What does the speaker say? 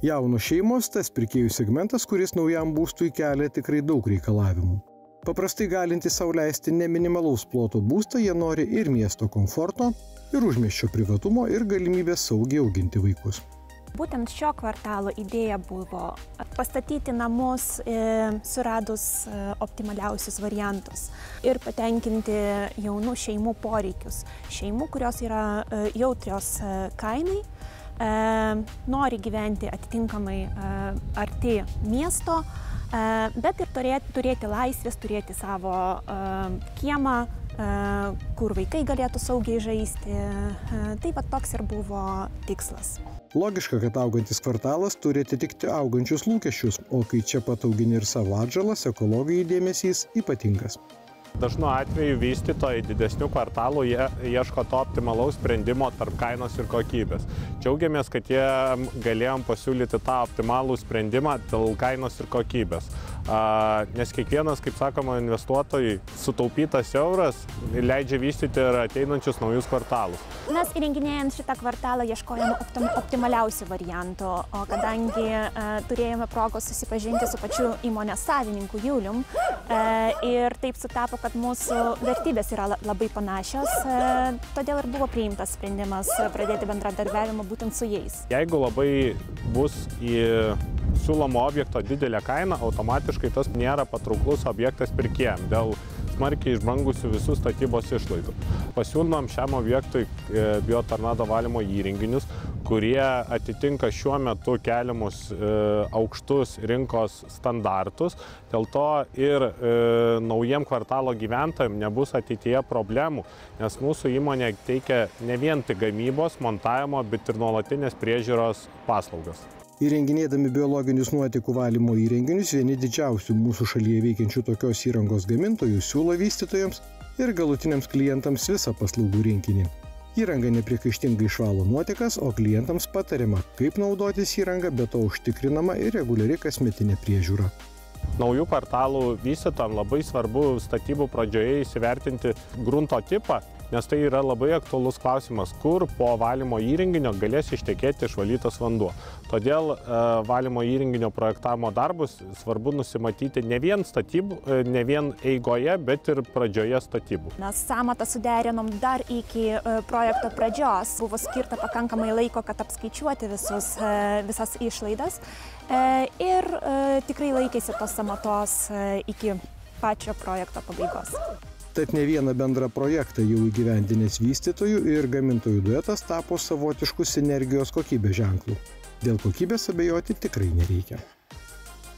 Jaunos šeimos tas pirkėjų segmentas, kuris naujam būstui kelia tikrai daug reikalavimų. Paprastai galintys sau leisti ne minimalaus ploto būstą, jie nori ir miesto komforto, ir užmiesčio privatumo, ir galimybės saugiai auginti vaikus. Būtent šio kvartalo idėja buvo pastatyti namus, suradus optimaliausius variantus ir patenkinti jaunų šeimų poreikius. Šeimų, kurios yra jautrios kainai, nori gyventi atitinkamai arti miesto, bet ir turėti laisvės, turėti savo kiemą, kur vaikai galėtų saugiai žaisti. Taip pat toks ir buvo tikslas. Logiška, kad augantis kvartalas turi atitikti augančius lūkesčius, o kai čia pat augini ir savo atžalas, ekologijai dėmesys ypatingas. Dažnu atveju vystytojai didesnių kvartalų ieško to optimalaus sprendimo tarp kainos ir kokybės. Džiaugiamės, kad jie galėjom pasiūlyti tą optimalų sprendimą dėl kainos ir kokybės. Nes kiekvienas, kaip sakoma, investuotojui sutaupytas euras leidžia vystyti ir ateinančius naujus kvartalus. Mes įrenginėjant šitą kvartalą ieškojame optimaliausių variantų, o kadangi turėjome progos susipažinti su pačiu įmonės savininku Julium ir taip sutapo, kad mūsų vertybės yra labai panašios, todėl ir buvo priimtas sprendimas pradėti bendradarbiavimą būtent su jais. Jeigu labai bus į siūlomo objekto didelė kaina, automatiškai tas nėra patrauklus objektas pirkėjams dėl smarkiai išbrangusių visų statybos išlaidų. Pasiūlom šiam objektui biotornado valymo įrenginius, kurie atitinka šiuo metu keliamus aukštus rinkos standartus. Dėl to ir naujiem kvartalo gyventojams nebus ateityje problemų, nes mūsų įmonė teikia ne vien tik gamybos, montavimo, bet ir nuolatinės priežiūros paslaugas. Įrenginėdami biologinius nuotekų valymo įrenginius, vieni didžiausių mūsų šalyje veikiančių tokios įrangos gamintojų siūlo vystytojams ir galutiniams klientams visą paslaugų rinkinį. Įranga nepriekaištingai išvalo nuotekas, o klientams patariama, kaip naudotis įranga, be to užtikrinama ir reguliari kasmetinė priežiūra. Naujų kvartalų vystytojams labai svarbu statybų pradžioje įsivertinti grunto tipą, nes tai yra labai aktualus klausimas, kur po valymo įrenginio galės ištekėti išvalytas vanduo. Todėl valymo įrenginio projektavimo darbus svarbu nusimatyti ne vien eigoje, bet ir pradžioje statybų. Mes samatą suderinom dar iki projekto pradžios. Buvo skirta pakankamai laiko, kad apskaičiuoti visas išlaidas ir tikrai laikėsi tos samatos iki pačio projekto pabaigos. Tad ne vieną bendrą projektą jau įgyvendinęs vystytojų ir gamintojų duetas tapo savotišku sinergijos kokybės ženklu. Dėl kokybės abejoti tikrai nereikia.